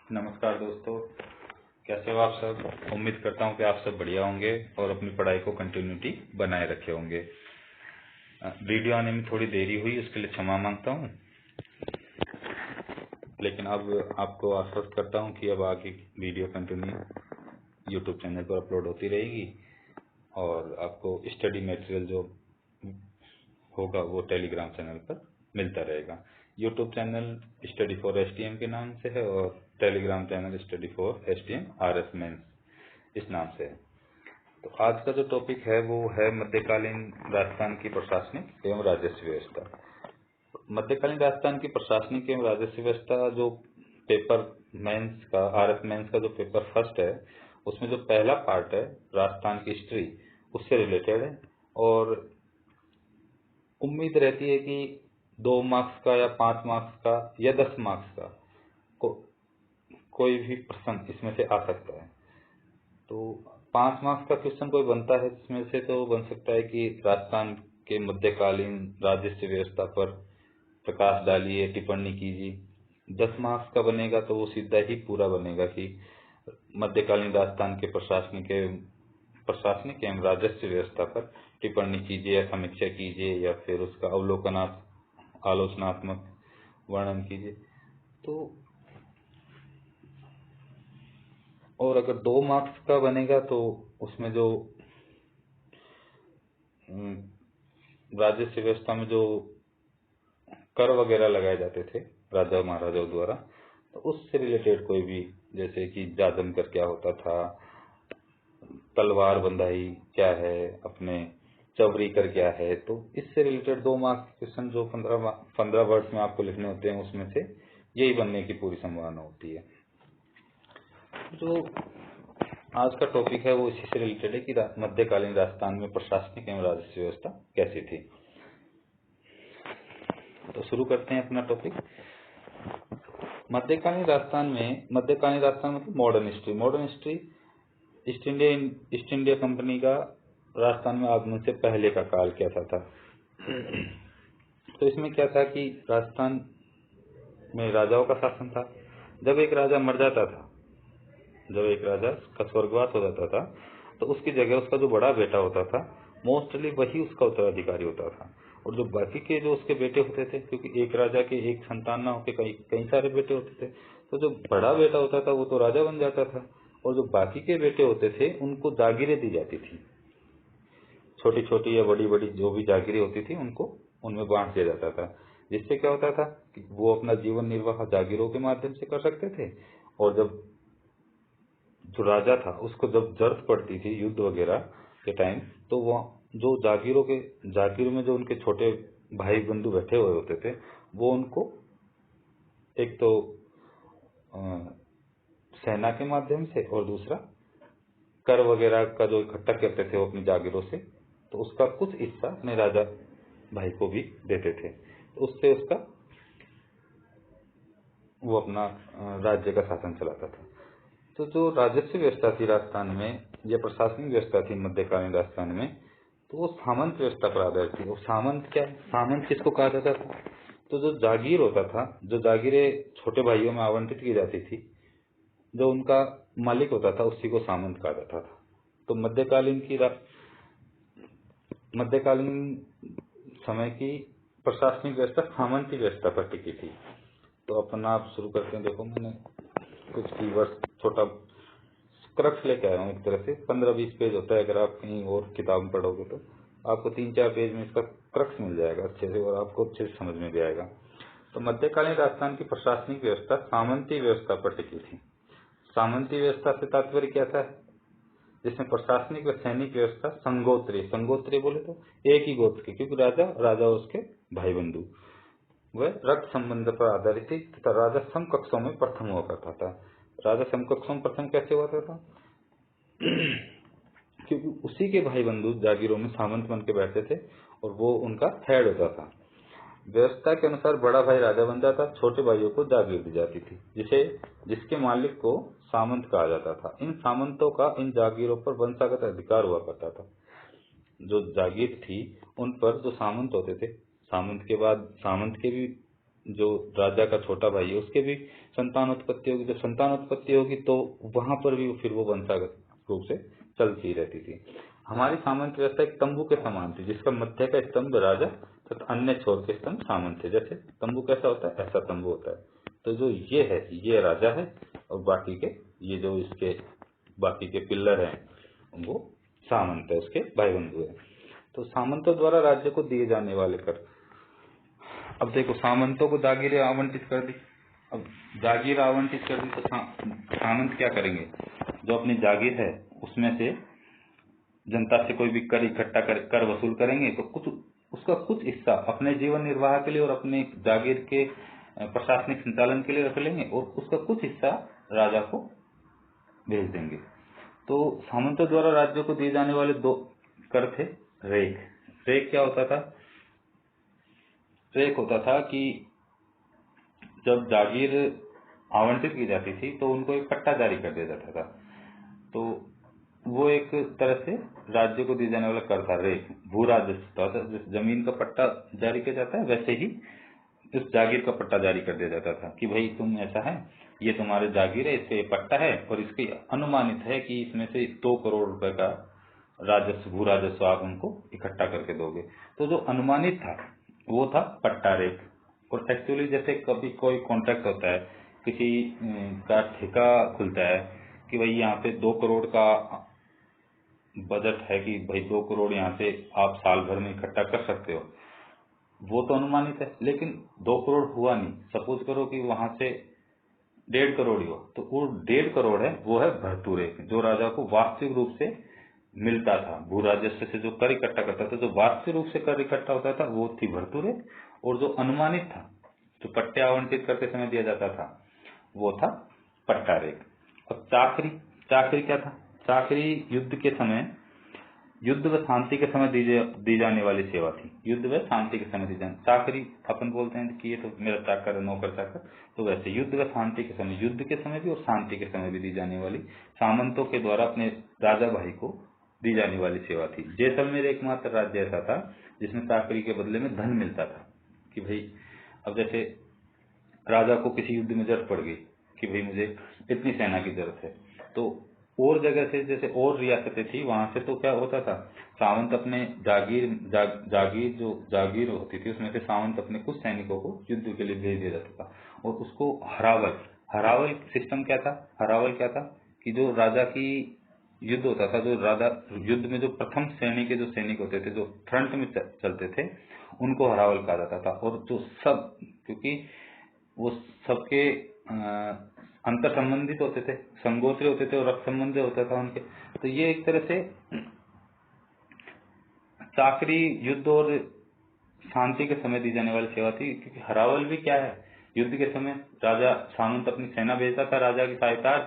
नमस्कार दोस्तों, कैसे हो आप सब। उम्मीद करता हूँ कि आप सब बढ़िया होंगे और अपनी पढ़ाई को कंटिन्यूटी बनाए रखे होंगे। वीडियो आने में थोड़ी देरी हुई, उसके लिए क्षमा मांगता हूँ, लेकिन अब आपको आश्वस्त करता हूँ कि अब आगे वीडियो कंटिन्यू यूट्यूब चैनल पर अपलोड होती रहेगी और आपको स्टडी मटेरियल जो होगा वो टेलीग्राम चैनल पर मिलता रहेगा। YouTube channel study for STM के नाम से है और Telegram channel study for STM RS mains इस नाम से है। तो आज का जो टॉपिक है वो है मध्यकालीन राजस्थान की प्रशासनिक एवं राजस्व व्यवस्था। मध्यकालीन राजस्थान की प्रशासनिक एवं राजस्व व्यवस्था जो पेपर मेंस का आरएस मेंस का जो पेपर फर्स्ट है, उसमें जो पहला पार्ट है राजस्थान की हिस्ट्री, उससे रिलेटेड है और उम्मीद रहती है कि 2 मार्क्स का या 5 मार्क्स का या 10 मार्क्स का कोई भी प्रश्न इसमें से आ सकता है। तो 5 मार्क्स का क्वेश्चन कोई बनता है जिसमें से तो बन सकता है कि राजस्थान के मध्यकालीन राजस्व व्यवस्था पर प्रकाश डालिए, टिप्पणी कीजिए। 10 मार्क्स का बनेगा तो वो सीधा ही पूरा बनेगा कि मध्यकालीन राजस्थान के प्रशासनिक एवं राजस्व व्यवस्था पर टिप्पणी कीजिए या समीक्षा कीजिए या फिर उसका आलोचनात्मक वर्णन कीजिए। तो और अगर 2 मार्क्स का बनेगा तो उसमें जो राजस्व व्यवस्था में जो कर वगैरह लगाए जाते थे राजा महाराजाओं द्वारा, तो उससे रिलेटेड कोई भी, जैसे कि जादम कर क्या होता था, तलवार बंधाई क्या है, अपने चवरी कर क्या है, तो इससे रिलेटेड 2 मार्क्स क्वेश्चन जो 15 वर्ड्स में आपको लिखने होते हैं, उसमें से यही बनने की पूरी संभावना होती है। जो आज का टॉपिक है वो इसी से रिलेटेड है कि मध्यकालीन राजस्थान में प्रशासनिक एवं राजस्व व्यवस्था कैसी थी। तो शुरू करते हैं अपना टॉपिक। मध्यकालीन राजस्थान मतलब modern history east India company का राजस्थान में आगमन से पहले का काल कैसा था। तो इसमें क्या था कि राजस्थान में राजाओं का शासन था। जब एक राजा मर जाता था, जब एक राजा का स्वर्गवास हो जाता था, तो उसकी जगह उसका जो बड़ा बेटा होता था, मोस्टली वही उसका उत्तराधिकारी होता था। और जो बाकी के जो उसके बेटे होते थे, क्योंकि एक राजा के एक संतान ना होकर कई सारे बेटे होते थे, तो जो बड़ा बेटा होता था वो तो राजा बन जाता था और जो बाकी के बेटे होते थे उनको जागीरें दी जाती थी। छोटी छोटी या बड़ी बड़ी जो भी जागीरें होती थी उनको उनमें बांट दिया जाता था, जिससे क्या होता था कि वो अपना जीवन निर्वाह जागीरों के माध्यम से कर सकते थे। और जब जो राजा था उसको जब जरूरत पड़ती थी युद्ध वगैरह के टाइम, तो वो जो जागीर में जो उनके छोटे भाई बंधु बैठे हुए होते थे, वो उनको एक तो सेना के माध्यम से और दूसरा कर वगैरह का जो इकट्ठा करते थे वो अपनी जागीरों से, तो उसका कुछ हिस्सा अपने राजा भाई को भी देते थे। तो उससे उसका वो अपना राज्य का शासन चलाता था। तो जो राजस्व व्यवस्था थी राजस्थान में या प्रशासनिक व्यवस्था थी मध्यकालीन राजस्थान में, तो वो सामंत व्यवस्था पर आधारित थी। और सामंत किसको कहा जाता था? तो जो जागीर होता था, जो जागीरें छोटे भाइयों में आवंटित की जाती थी, जो उनका मालिक होता था उसी को सामंत कहा जाता था। तो मध्यकालीन समय की प्रशासनिक व्यवस्था सामंती व्यवस्था पर टिकी थी। तो अपन आप शुरू करते हैं। देखो मैंने कुछ कीवर्ड्स छोटा क्रक्स लेके आया हूँ। एक तरह से 15-20 पेज होता है, अगर आप कहीं और किताब में पढ़ोगे तो आपको 3-4 पेज में इसका क्रक्स मिल जाएगा अच्छे से और आपको अच्छे से समझ में भी आएगा। तो मध्यकालीन राजस्थान की प्रशासनिक व्यवस्था सामंती व्यवस्था पर टिकी थी। सामंती व्यवस्था से तात्पर्य क्या था? जिसमें प्रशासनिक व सैनिक व्यवस्था संगोत्रीय बोले तो एक ही गोत्र के, क्योंकि राजा और उसके भाई बंधु वह रक्त संबंध पर आधारित थी तथा राजा समकक्षों में प्रथम हुआ करता था। राजा समकक्षों में प्रथम कैसे हुआ था? क्योंकि उसी के भाई बंधु जागीरों में सामंत बन के बैठते थे और वो उनका हेड होता था। व्यवस्था के अनुसार बड़ा भाई राजा बन जाता, छोटे भाइयों को जागीर दी जाती थी, जिसके मालिक को सामंत कहा जाता था। इन सामंतों का इन जागीरों पर वंशागत अधिकार हुआ करता था। जो जागीर थी उन पर जो सामंत होते थे, सामंत के बाद सामंत के भी जो राजा का छोटा भाई है उसके भी संतान उत्पत्ति होगी। जब संतान उत्पत्ति होगी तो वहां पर भी फिर वो वंशागत रूप से चलती रहती थी। हमारी सामंत व्यवस्था एक तंबू के समान थी, जिसका मध्य का स्तंभ राजा तथा अन्य छोर के स्तंभ सामंत थे। जैसे तंबू कैसा होता है, ऐसा तंबू होता है। तो जो ये है, ये राजा है, और बाकी के ये जो इसके बाकी के पिल्लर हैं वो सामंत है, उसके भाई बंधु है। तो सामंतों द्वारा राज्य को दिए जाने वाले कर। अब देखो, सामंतों को जागीरें आवंटित कर दी। अब जागीर आवंटित कर दी तो सामंत क्या करेंगे, जो अपनी जागीर है उसमें से जनता से कोई भी कर इकट्ठा कर वसूल करेंगे, तो उसका कुछ हिस्सा अपने जीवन निर्वाह के लिए और अपने जागीर के प्रशासनिक संचालन के लिए रख लेंगे, और उसका कुछ हिस्सा राजा को भेज देंगे। तो सामंतों द्वारा राज्य को दिए जाने वाले दो कर थे। रेख। रेख क्या होता था? रेख होता था कि जब जागीर आवंटित की जाती थी तो उनको एक पट्टा जारी कर दिया जाता था। तो वो एक तरह से राज्य को दिए जाने वाला कर था। रेख भू राजस्व था। जिस जमीन का पट्टा जारी किया जाता है, वैसे ही उस जागीर का पट्टा जारी कर दिया जाता था कि भाई तुम ऐसा है, ये तुम्हारे जागीर है, इसका ये पट्टा है, और इसकी अनुमानित है कि इसमें से 2 करोड़ रुपए का राजस्व, भू राजस्व आप हमको इकट्ठा करके दोगे। तो जो अनुमानित था वो था पट्टा रेख। और एक्चुअली जैसे कभी कोई कॉन्ट्रैक्ट होता है, किसी का ठेका खुलता है कि भाई यहाँ पे 2 करोड़ का बजट है, कि भाई 2 करोड़ यहाँ से आप साल भर में इकट्ठा कर सकते हो, वो तो अनुमानित है। लेकिन 2 करोड़ हुआ नहीं, सपोज करो कि वहां से 1.5 करोड़ ही हो, तो वो 1.5 करोड़ है, वो है भरतू रेख, जो राजा को वास्तविक रूप से मिलता था। भू राजस्व से जो कर इकट्ठा करता था, जो वास्तविक रूप से कर इकट्ठा होता था, वो थी भरतू रेख। और जो अनुमानित था, जो पट्टे आवंटित करते समय दिया जाता था, वो था पट्टा रेख। अब चाकरी। चाकरी क्या था? चाकरी युद्ध के समय, युद्ध व शांति के समय दी जाने वाली सेवा थी। युद्ध व शांति के समय दी जाने। चाकरी अपन बोलते हैं कि ये तो मेरा चाकर है, नौकर चाकर। तो वैसे युद्ध व शांति के समय, युद्ध के समय भी और शांति के समय भी दी जाने वाली, सामंतों के द्वारा अपने राजा भाई को दी जाने वाली सेवा थी। जैसलमेर एकमात्र राज्य ऐसा था जिसमें चाकरी के बदले में धन मिलता था। कि भाई अब जैसे राजा को किसी युद्ध में जरूरत पड़ गई कि भाई मुझे इतनी सेना की जरूरत है, तो और जगह से, जैसे और रियासतें थी, वहां से तो क्या होता था, सावंत अपने जागीर जो जागीर होती थी उसमें से सावंत अपने कुछ सैनिकों को युद्ध के लिए भेज दिया जाता था। और उसको हरावल सिस्टम क्या था? हरावल क्या था कि जो राजा की युद्ध होता था, जो राजा युद्ध में जो प्रथम श्रेणी के जो सैनिक होते थे, जो फ्रंट में चलते थे, उनको हरावल कहा जाता था। और जो सब, क्योंकि वो सबके अंतर संबंधित होते थे, संगोत्री होते थे और रक्त संबंध होता था उनके, तो ये एक तरह से चाकरी युद्ध और शांति के समय दी जाने वाली सेवा थी। क्योंकि हरावल भी क्या है, युद्ध के समय राजा सामंत अपनी सेना भेजता था राजा की सहायता,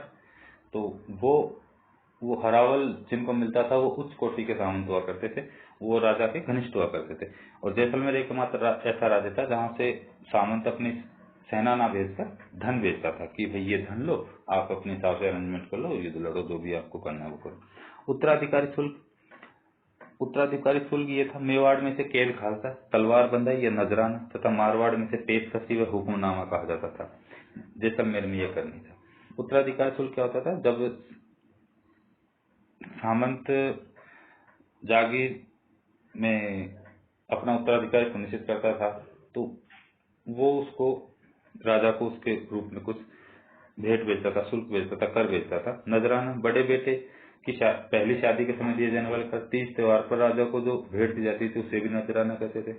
तो वो हरावल जिनको मिलता था वो उच्च कोटि के सामंत हुआ करते थे, वो राजा के घनिष्ठ हुआ करते थे। और जैसलमेर एकमात्र ऐसा राज्य था जहां से सामंत अपनी सेना ना भेजकर धन भेजता था कि भाई ये धन लो, आप अपने हिसाब से अरेंजमेंट कर लो, युद्ध लड़ो, जो भी आपको करना है वो करो। उत्तराधिकारी शुल्क। उत्तराधिकारी शुल्क ये था, मेवाड़ में से कैद खालसा, तलवार बंदाई या नजराना, तथा मारवाड़ में से पेशकशी व हुक्मनामा कहा जाता था। जैसलमेर में यह करनी था। उत्तराधिकारी शुल्क क्या होता था? जब सामंत जागीर में अपना उत्तराधिकारी सुनिश्चित करता था, तो वो उसको, राजा को उसके रूप में कुछ भेंट भेजता था, शुल्क भेजता था, कर भेजता था। नजराना बड़े बेटे की पहली शादी के समय दिए जाने वाले कर। तीज त्योहार पर राजा को जो भेंट दी जाती थी उसे भी नजराना कहते थे।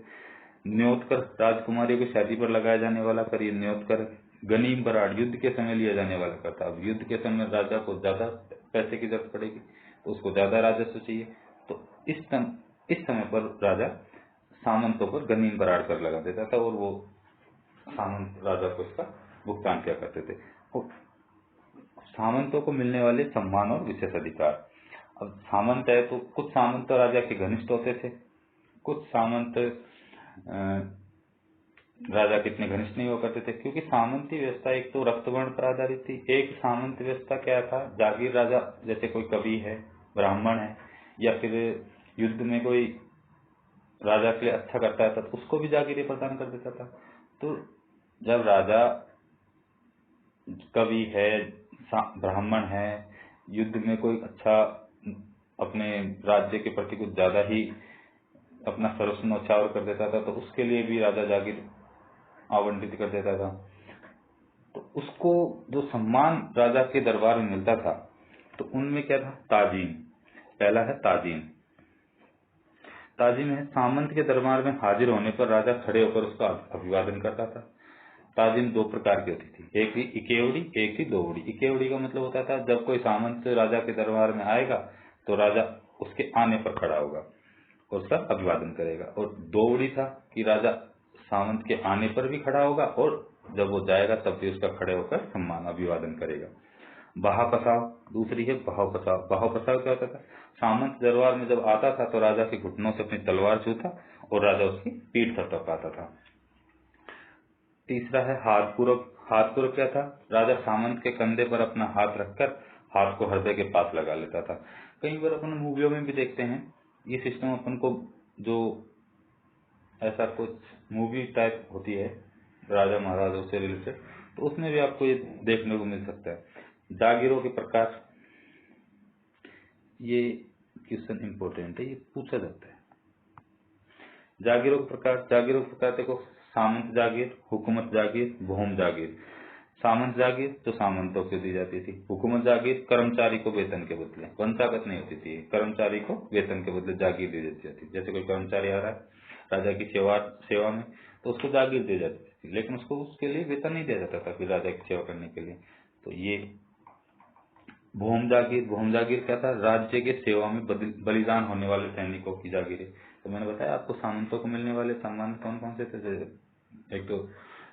न्योतकर, राजकुमारी की शादी पर लगाया जाने वाला कर, ये न्योतकर। गनीम बराड़, युद्ध के समय लिया जाने वाला कर था। अब युद्ध के समय राजा को ज्यादा पैसे की जरूरत पड़ेगी तो उसको ज्यादा राजस्व चाहिए, तो इस समय पर राजा सामंतों पर गनीम बराड़ कर लगा देता था, और वो सामंत राजा को इसका भुगतान किया करते थे। और सामंतों को मिलने वाले सम्मान और विशेष अधिकार। अब सामंत है तो कुछ सामंत राजा के घनिष्ठ होते थे, कुछ सामंत राजा कितने घनिष्ठ नहीं हुआ करते थे, क्योंकि सामंती व्यवस्था एक तो रक्तवर्ण पर आधारित थी। एक सामंत व्यवस्था क्या था, जागीर राजा, जैसे कोई कवि है, ब्राह्मण है, या फिर युद्ध में कोई राजा के लिए अच्छा करता था तो उसको भी जागीरें प्रदान कर देता था। तो जब राजा कवि है, ब्राह्मण है, युद्ध में कोई अच्छा अपने राज्य के प्रति कुछ ज्यादा ही अपना सर्वस्व न्यौछावर कर देता था, तो उसके लिए भी राजा जागीर आवंटित कर देता था। तो उसको जो सम्मान राजा के दरबार में मिलता था, तो उनमें क्या था? ताजीम। पहला है ताजीम। ताजीम है सामंत के दरबार में हाजिर होने पर राजा खड़े होकर उसका अभिवादन करता था। ताजीम दो प्रकार की होती थी, एक थी इकेवड़ी, एक थी दोवड़ी। इकेवड़ी का मतलब होता था जब कोई सामंत राजा के दरबार में आएगा तो राजा उसके आने पर खड़ा होगा और उसका अभिवादन करेगा, और दोवड़ी था कि राजा सामंत के आने पर भी खड़ा होगा और जब वो जाएगा तब भी उसका खड़े होकर सम्मान अभिवादन करेगा। बहाव पसाव दूसरी है। बहाव पसाव, बहाव पसाव क्या होता था? सामंत दरबार में जब आता था तो राजा के घुटनों से अपनी तलवार छूता और राजा उसकी पीठ थपथपाता था। तीसरा है हाथ पूरब। हाथ पूरब क्या था? राजा सामंत के कंधे पर अपना हाथ रखकर हाथ को हृदय के पास लगा लेता था। कई बार अपन मूवियों में भी देखते हैं ये सिस्टम, अपन को जो ऐसा कुछ मूवी टाइप होती है राजा महाराजों से रिलेटेड, तो उसमें भी आपको ये देखने को मिल सकता है। जागीरों के प्रकार, ये क्वेश्चन इंपॉर्टेंट है, ये पूछा जाता है। जागीरों के प्रकार, जागीरों के प्रकार देखो, सामंत जागीर, हुकूमत जागीर, भूम जागीर। सामंत जागीर जो सामंतों को दी जाती थी, हुकूमत जागीर कर्मचारी को वेतन के बदले, वंशागत नहीं होती थी, कर्मचारी को वेतन के बदले जागीर दी जाती थी। जैसे कोई कर्मचारी आ रहा है राजा की सेवा में, तो उसको जागीर दी जाती थी, लेकिन उसको उसके लिए वेतन नहीं दिया जाता था फिर राजा की सेवा करने के लिए। तो ये भूम जागीर। भूम जागीर क्या था? राज्य के सेवा में बलिदान होने वाले सैनिकों की जागीर है। तो मैंने बताया आपको सामंतों को मिलने वाले सम्मान कौन कौन से थे। एक तो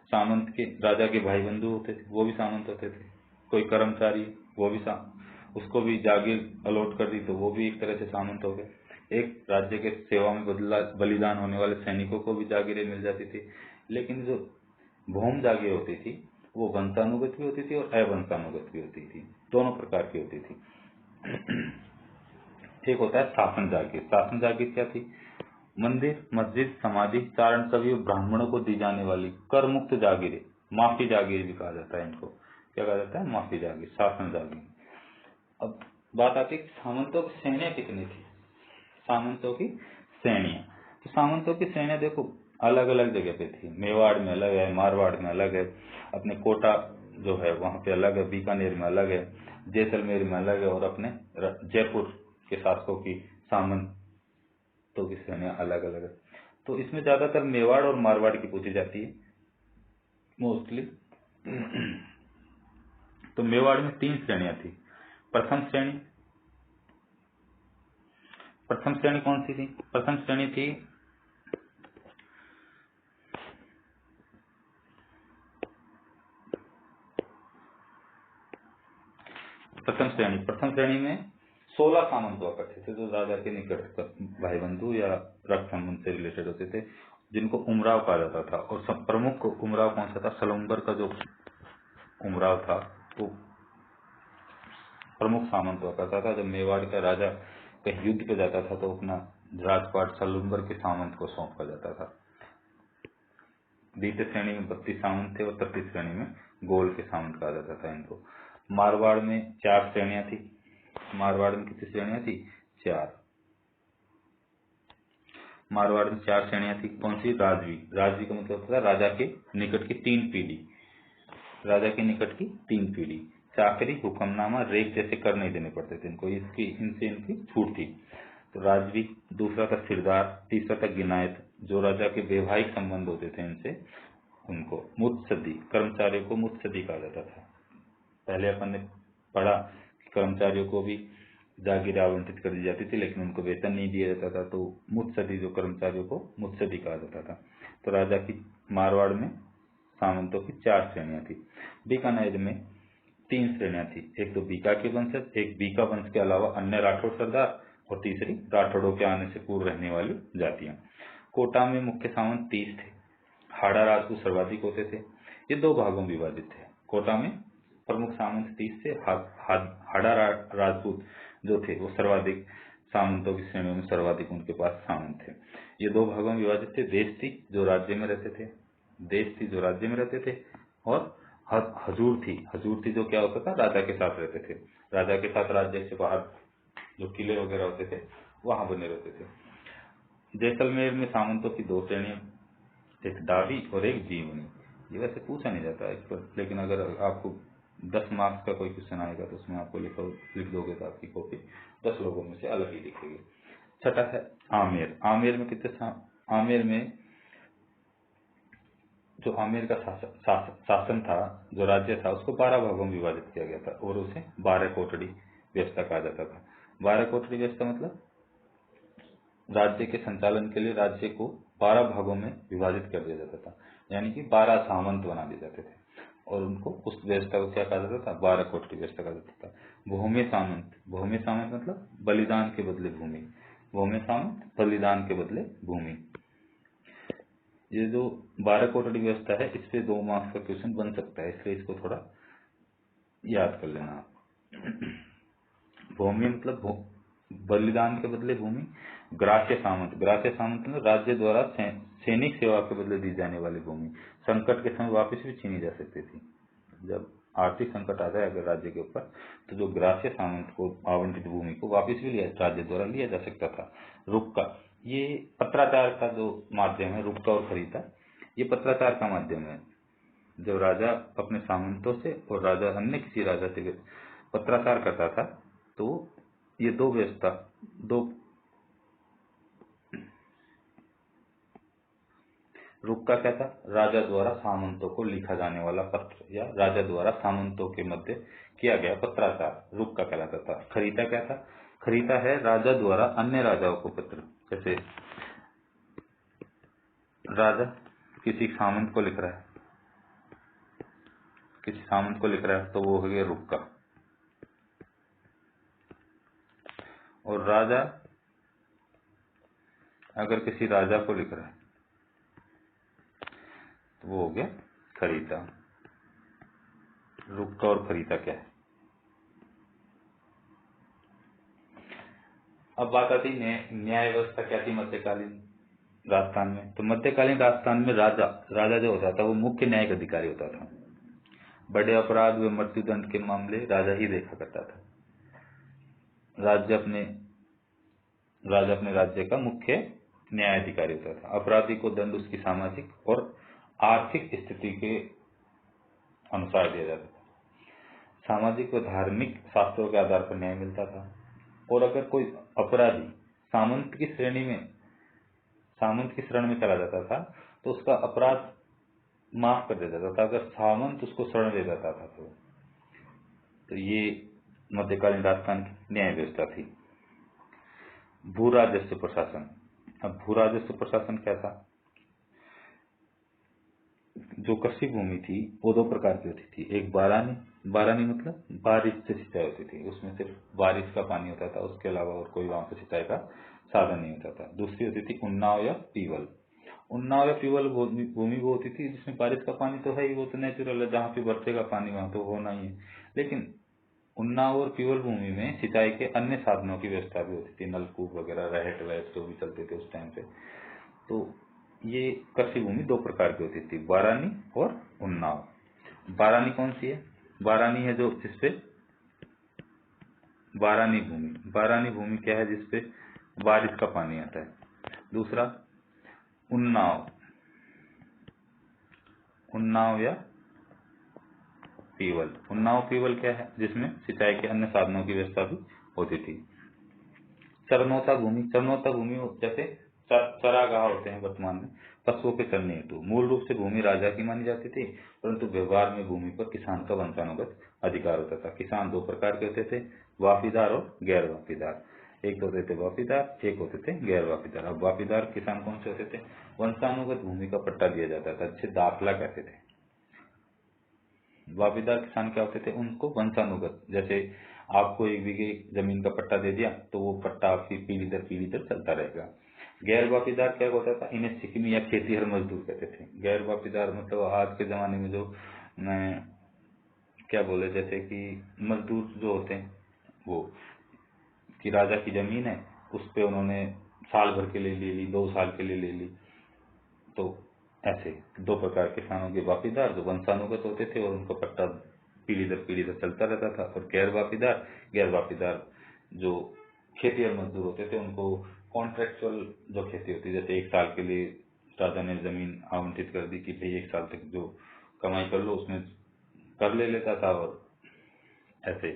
सामंत के राजा के भाई बंधु होते थे, वो भी सामंत होते थे। कोई कर्मचारी, वो भी उसको भी जागीर अलॉट कर दी तो वो भी एक तरह से सामंत हो गए। एक राज्य के सेवा में बलिदान होने वाले सैनिकों को भी जागीरें मिल जाती थी। लेकिन जो भूम जागीर होती थी वो वंशानुगत भी होती थी और अवंशानुगत भी होती थी, दोनों प्रकार की होती थी। एक होता है शासन जागीर। शासन जागीर क्या थी? मंदिर, मस्जिद, समाधि, चारण सभी ब्राह्मणों को दी जाने वाली कर मुक्त जागीरें, माफी जागीर भी कहा जाता है इनको। क्या कहा जाता है? माफी जागीर, शासन जागीर। अब बात आती है सामंतों की श्रेणियां कितनी थी। सामंतों की श्रेणियां, तो सामंतों की श्रेणियां देखो अलग अलग जगह पे थी। मेवाड़ में अलग है, मारवाड़ में अलग है, अपने कोटा जो है वहां पे अलग है, बीकानेर में अलग है, जैसलमेर में अलग है, और अपने जयपुर के शासकों की सामंतों की श्रेणियां अलग अलग है। तो इसमें ज्यादातर मेवाड़ और मारवाड़ की पूछी जाती है मोस्टली। तो मेवाड़ में 3 श्रेणियां थी। प्रथम श्रेणी, प्रथम श्रेणी कौन सी थी? प्रथम श्रेणी थी प्रथम श्रेणी में 16 सामंत हुआ करते थे जो राजा के निकट भाई बंधु या रक्त संबंध से रिलेटेड होते थे, जिनको उमराव कहा जाता था। और सब प्रमुख उमराव कौन सा था? सलुम्बर का जो उमराव था वो प्रमुख सामंत हुआ करता था। जब मेवाड़ का राजा कहीं युद्ध पे जाता था तो अपना राजपाट सलुम्बर के सामंत को सौंपा जाता था। द्वितीय श्रेणी में 32 सामंत थे और तृतीय श्रेणी में गोल के सामंत कहा जाता था इनको। मारवाड़ में 4 श्रेणियां थी। मारवाड़ में कितनी श्रेणियां थी? 4। मारवाड़ में 4 श्रेणियां थी। कौन सी? राजवी। राजवी का मतलब होता है राजा के निकट की 3 पीढ़ी। राजा के निकट की 3 पीढ़ी। चाकरी, हुक्मनामा, रेख जैसे कर नहीं देने पड़ते थे इनको, इनसे इनकी छूट थी। तो राजवी। दूसरा था सिरदार। तीसरा था गिनायत, जो राजा के वैवाहिक संबंध होते थे इनसे, उनको। मुत्सदी, कर्मचारियों को मुत्सदी कहा जाता था। पहले अपन ने पढ़ा कि कर्मचारियों को भी जागीर आवंटित कर दी जाती थी लेकिन उनको वेतन नहीं दिया जाता था, तो मुत्सदी जो कर्मचारियों को मुत्सदी कहा जाता था। तो राजा की मारवाड़ में सामंतों की 4 श्रेणियां थी। बीकानेर में 3 श्रेणियां थी। एक तो बीका के वंशज, एक बीका वंश के अलावा अन्य राठौड़ सरदार, और तीसरी राठौड़ों के आने से पूर्व रहने वाली जातियां। कोटा में मुख्य सामंत 30 थे। हाड़ा राजपूत सर्वाधिक होते थे। ये 2 भागों में विभाजित थे। कोटा में प्रमुख सामंत 30 थे। हाड़ा राजपूत जो थे वो सर्वाधिक, सामंतों की श्रेणियों में सर्वाधिक उनके पास सामंत थे। ये 2 भागों में विभाजित थे। देशती जो राज्य में रहते थे, देश थी जो राज्य में रहते थे, और हजूर थी जो क्या होता था, राजा के साथ रहते थे। राजा के साथ राज्य से बाहर जो किले वगैरह होते थे वहां बने रहते थे। जैसलमेर में सामंतों की दो श्रेणियां, एक डावी और एक जीवनी। ये वैसे पूछा नहीं जाता है इस पर, लेकिन अगर आपको 10 मार्क्स का कोई क्वेश्चन आएगा तो उसमें आपको लिख दोगे तो आपकी कॉपी 10 लोगों में से अलग ही लिखेगी। छठा है आमेर। आमेर में कितने, आमेर में जो आमेर का शासन था, जो राज्य था, उसको 12 भागों में विभाजित किया गया था और उसे 12 कोटड़ी व्यवस्था कहा जाता था। 12 कोटड़ी व्यवस्था मतलब राज्य के संचालन के लिए राज्य को 12 भागों में विभाजित कर दिया जाता था, यानी कि 12 सामंत बना दिए जाते थे और उनको उस व्यवस्था को क्या कहा जाता था, 12 कोटड़ी व्यवस्था कहा जाता था। भूमि सामंत मतलब बलिदान के बदले भूमि, भूमि सामंत बलिदान के बदले भूमि। ये जो 12 कोटड़ी व्यवस्था है, इस पे 2 मार्क्स का क्वेश्चन बन सकता है, इसलिए इसको थोड़ा याद कर लेना। भूमि मतलब बलिदान के बदले भूमि। ग्राह्य सामंत मतलब राज्य द्वारा सैनिक सेवा के बदले दी जाने वाली भूमि, संकट के समय वापस भी छीनी जा सकती थी। जब आर्थिक संकट आ जाए अगर राज्य के ऊपर, तो जो ग्राह्य सामंत को आवंटित भूमि को वापस भी राज्य द्वारा लिया जा सकता था। रुक्का, ये पत्राचार का जो माध्यम है, रुक्का और खरीदा, ये पत्राचार का माध्यम है। जब राजा अपने सामंतों से और राजा अन्य किसी राजा से पत्राचार करता था, तो ये दो व्यवस्था, रुक्का क्या था, राजा द्वारा सामंतों को लिखा जाने वाला पत्र या राजा द्वारा सामंतों के मध्य किया गया पत्राचार, रुक्का कहलाता था। खरीदा क्या था, खरीदा है राजा द्वारा अन्य राजाओं को पत्र, जैसे राजा किसी सामंत को लिख रहा है, तो वो हो गया रुक्का। और राजा अगर किसी राजा को लिख रहा है तो वो हो गया खरीदा। रुक्का और खरीदा क्या है। अब बात आती है न्याय व्यवस्था क्या थी मध्यकालीन राजस्थान में। तो मध्यकालीन राजस्थान में राजा जो होता था वो मुख्य न्यायिक अधिकारी होता था। बड़े अपराध व मृत्युदंड के मामले राजा ही देखा करता था। राजा अपने राज्य का मुख्य न्यायाधिकारी होता था। अपराधी को दंड उसकी सामाजिक और आर्थिक स्थिति के अनुसार दिया जाता था। सामाजिक व धार्मिक शास्त्रों के आधार पर न्याय मिलता था। और अगर कोई अपराधी सामंत की शरण में चला जाता था तो उसका अपराध माफ कर दिया जाता था, अगर सामंत उसको शरण ले जाता था तो ये मध्यकालीन राजस्थान की न्याय व्यवस्था थी। भू राजस्व प्रशासन। अब भू राजस्व प्रशासन क्या था, जो कृषि भूमि थी वो 2 प्रकार की होती थी। एक बारानी मतलब बारिश से सिंचाई होती थी, उसमें सिर्फ बारिश का पानी होता था, उसके अलावा और कोई वहां पे सिंचाई का साधन नहीं होता था। दूसरी होती थी उन्नाव या पीवल। उन्नाव या पीवल भूमि वो होती थी जिसमें बारिश का पानी तो है ही, वो तो नेचुरल है, जहाँ पे बरसेगा पानी वहां तो होना ही है। लेकिन उन्नाव और पीवल भूमि में सिंचाई के अन्य साधनों की व्यवस्था भी होती थी, नलकूप वगैरह, रहट वहट जो भी चलते थे उस टाइम पे। तो ये कृषि भूमि 2 प्रकार की होती थी, बारानी और उन्नाव। बारानी कौन सी है, बारानी है जो जिसपे बारानी भूमि क्या है, जिसपे बारिश का पानी आता है। दूसरा उन्नाव या पीवल क्या है, जिसमें सिंचाई के अन्य साधनों की व्यवस्था भी होती थी। चरनौता भूमि जैसे चरागाह होते हैं वर्तमान में पशुओं के चरने हेतु। मूल रूप से भूमि राजा की मानी जाती थी, परंतु व्यवहार में भूमि पर किसान का वंशानुगत अधिकार होता था। किसान 2 प्रकार के होते थे, वाफीदार और गैर वाफीदार। एक होते थे वाफीदार, एक होते थे गैर वाफीदार। अब वाफीदार किसान कौन से होते थे, वंशानुगत भूमि का पट्टा दिया जाता था, जिसे दाखला कहते थे। वाफीदार किसान क्या होते थे, उनको वंशानुगत, जैसे आपको 1 बीघे जमीन का पट्टा दे दिया तो वो पट्टा आपकी पीढ़ी दर चलता रहेगा। गैर वाफीदार क्या होता था, इन्हें सिकमी या खेतीहर मजदूर कहते थे। गैर वाफीदार मतलब आज के जमाने में जो क्या बोले, जैसे कि मजदूर जो होते हैं वो, कि राजा की जमीन है उस पे उन्होंने साल भर के लिए ले ली, 2 साल के लिए ले ली, तो ऐसे दो प्रकार के किसानों के वापीदार जो वंशानुगत होते थे और उनका पट्टा पीढ़ी दर पीढ़ी तक चलता रहता था, और गैर वापीदार जो खेती और मजदूर होते थे उनको कॉन्ट्रेक्चुअल जो खेती होती है, जैसे 1 साल के लिए राजा ने जमीन आवंटित कर दी कि भाई 1 साल तक जो कमाई कर लो उसमें कर ले लेता था। और ऐसे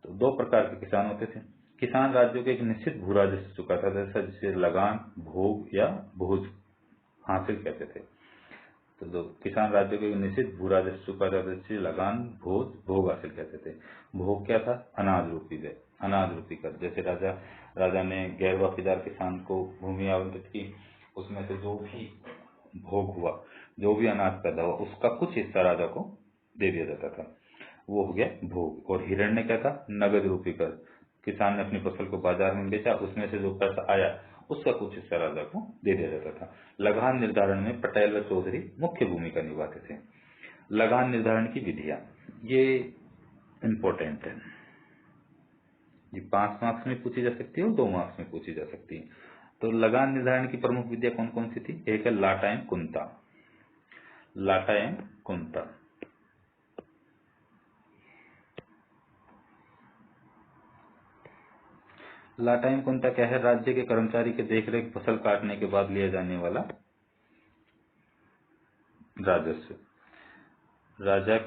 तो दो प्रकार के किसान होते थे। किसान राज्यों को एक निश्चित भू राजस्व चुकाता था, जैसा जिसे लगान, भोग या भोज हासिल कहते थे। तो जो किसान राज्यों को एक निश्चित भू राजस्व चुकाता था जिसे लगान, भोग हासिल कहते थे। भोग क्या था? अनाज रूपी कर। जैसे राजा ने गैर वापीदार किसान को भूमि आवंटित की, उसमें से जो भी भोग हुआ, जो भी अनाज पैदा हुआ, उसका कुछ हिस्सा राजा को दे दिया जाता था, वो हो गया भोग। और हिरण्य क्या था? नगद रूपी कर। किसान ने अपनी फसल को बाजार में बेचा, उसमें से जो पैसा आया उसका कुछ हिस्सा राजा को दे दिया जाता था। लगान निर्धारण में पटेल व चौधरी मुख्य भूमिका निभाते थे। लगान निर्धारण की विधियां, ये इंपॉर्टेंट है, ये 5 मार्क्स में पूछी जा सकती है और 2 मार्क्स में पूछी जा सकती है। तो लगान निर्धारण की प्रमुख विधिया कौन कौन सी थी? एक है लाटा एवं कुंता। लाटा एवं कुंता क्या है? राज्य के कर्मचारी के देखरेख फसल काटने के बाद लिया जाने वाला राजस्व। राज्य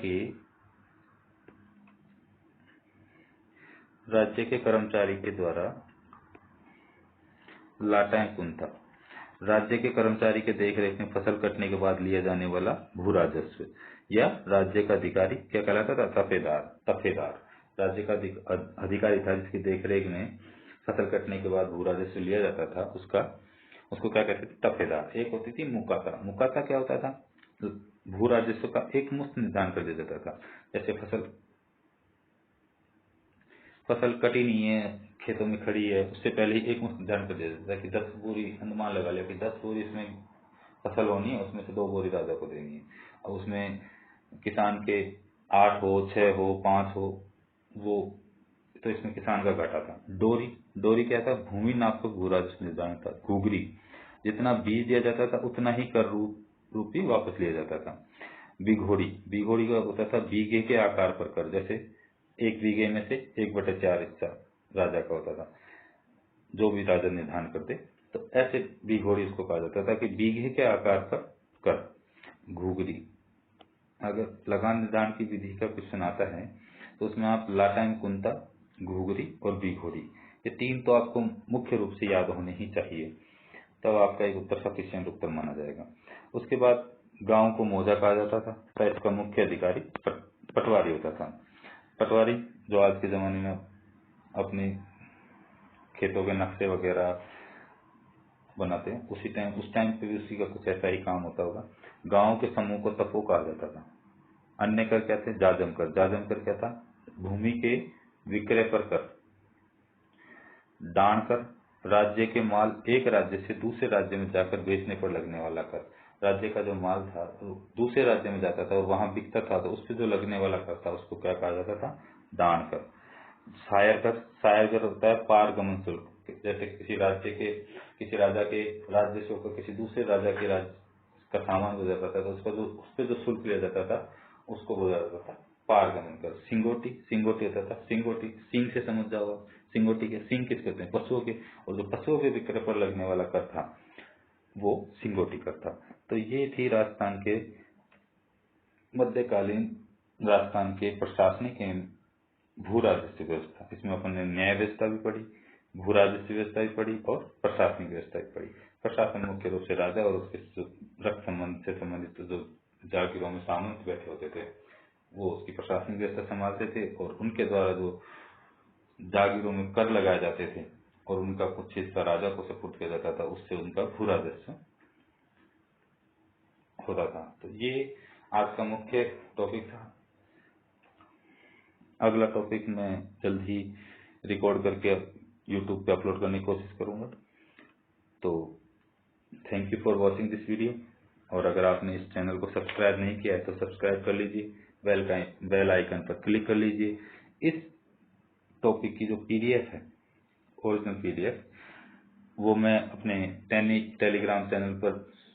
के कर्मचारी के द्वारा लाटा एवं कुंता, राज्य के कर्मचारी के देखरेख में फसल कटने के बाद लिया जाने वाला भू राजस्व, या राज्य का अधिकारी क्या कहलाता था? तफेदार। राज्य का अधिकारी था जिसकी देखरेख में फसल कटने के बाद भू राजस्व लिया जाता था, उसको क्या कहते थे? तफेदार। एक होती थी मुकाता क्या होता था? भू राजस्व का एक मुश्त निर्धारण कर दिया जाता था। जैसे फसल कटी नहीं है, खेतों में खड़ी है, उससे पहले ही एक मुश्त निर्धारण कर दिया जाता है कि 10 बोरी अनुमान लगा लिया कि 10 बोरी इसमें फसल होनी है, उसमें से 2 बोरी राजा को देनी है। अब उसमें किसान के 8 हो, 6 हो, 5 हो, वो तो इसमें किसान का घाटा था। डोरी क्या था? भूमि नापक भू राजस्व निर्धारण था। घुघरी, जितना बीज दिया जाता था उतना ही कर रूपी वापस लिया जाता था। बिघोड़ी का होता था बीघे के आकार पर कर। जैसे 1 बीघे में से 1/4 हिस्सा राजा का होता था, जो भी राजा निर्धारण करते, तो ऐसे बिघोड़ी उसको कहा जाता था कि बीघे के आकार पर कर। घुघरी। अगर लगान निर्धारण की विधि का क्वेश्चन आता है तो उसमें आप लाटा एवं कुंता, घुघरी और बिघोड़ी, ये 3 तो आपको मुख्य रूप से याद होने ही चाहिए, तब आपका एक उत्तर सफिशिएंट उत्तर माना जाएगा। उसके बाद गांव को मौजा कहा जाता था, तो इसका मुख्य अधिकारी पटवारी होता था। पटवारी जो आज के जमाने में अपने खेतों के नक्शे वगैरह बनाते हैं, उस टाइम पे भी उसी का कुछ ऐसा ही काम होता होगा। गांव के समूह को तपो कहा जाता था। अन्य कर क्या थे? जाजम कर क्या था? भूमि के विक्रय पर कर। दान कर, राज्य के माल एक राज्य से दूसरे राज्य में जाकर बेचने पर लगने वाला कर। राज्य का जो माल था तो दूसरे राज्य में जाता था और वहां बिकता था, तो उस पर जो लगने वाला कर था उसको क्या कहा जाता था? दान कर। सायर कर होता है पारगमन शुल्क। जैसे किसी राजा के राज्य से होकर किसी दूसरे राजा के राज्य का सामान गुजरता था, तो उस पर जो शुल्क लिया जाता था उसको बोला जाता था पारगमन कर। सिंगोटी होता था। सींग से समझ जाओ, सिंगोटी के सींग किस कहते हैं? पशुओं के। और जो पशुओं के विक्रय पर लगने वाला कर था वो सिंगोटी कर था। तो ये थी मध्यकालीन राजस्थान के प्रशासनिक एवं भू राजस्व व्यवस्था। इसमें अपन ने न्याय व्यवस्था भी पढ़ी, भू राजस्व व्यवस्था भी पढ़ी और प्रशासनिक व्यवस्था भी पढ़ी। प्रशासन मुख्य रूप से राजा और उसके रक्त संबंध से संबंधित जो जागीरों में सामंत बैठे होते थे वो उसकी प्रशासनिक व्यवस्था संभालते थे, और उनके द्वारा जो जागीरों में कर लगाए जाते थे और उनका कुछ हिस्सा राजा को सपुर्द किया जाता था, उससे उनका भू राजस्व होता था। तो ये आज का मुख्य टॉपिक था। अगला टॉपिक मैं जल्द ही रिकॉर्ड करके यूट्यूब पे अपलोड करने की कोशिश करूंगा। तो thank you for watching this video, और अगर आपने इस चैनल को सब्सक्राइब नहीं किया है तो सब्सक्राइब कर लीजिए, बेल आइकन पर क्लिक कर लीजिए। इस टॉपिक की जो पीडीएफ है, ओरिजिनल पीडीएफ, वो मैं अपने टेलीग्राम चैनल पर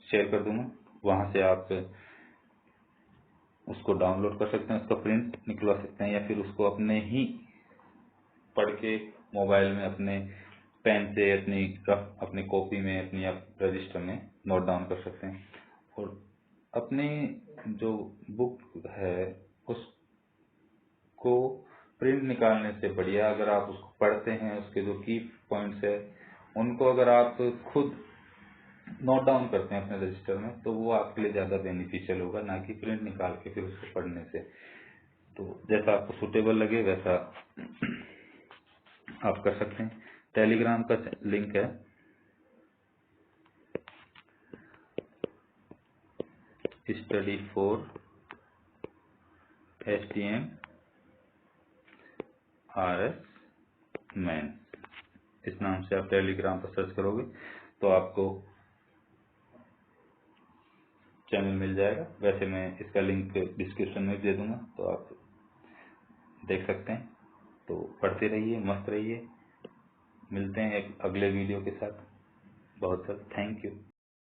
शेयर कर दूंगा। वहाँ से आप उसको डाउनलोड कर सकते हैं, उसका प्रिंट निकलवा सकते हैं, या फिर उसको अपने ही पढ़ के मोबाइल में अपने पेन से अपनी कॉपी में अपनी आप रजिस्टर में नोट डाउन कर सकते हैं। और अपनी जो बुक है उसको प्रिंट निकालने से बढ़िया अगर आप उसको पढ़ते हैं, उसके जो की पॉइंट्स है उनको अगर आप खुद नोट डाउन करते हैं अपने रजिस्टर में, तो वो आपके लिए ज़्यादा बेनिफिशियल होगा, ना कि प्रिंट निकाल के फिर उसको पढ़ने से। तो जैसा आपको सूटेबल लगे वैसा आप कर सकते हैं। टेलीग्राम का लिंक है study for HTML RS man, इस नाम से आप टेलीग्राम पर सर्च करोगे तो आपको चैनल मिल जाएगा। वैसे मैं इसका लिंक डिस्क्रिप्शन में दे दूंगा, तो आप देख सकते हैं। तो पढ़ते रहिए, मस्त रहिए। मिलते हैं एक अगले वीडियो के साथ। बहुत बहुत थैंक यू।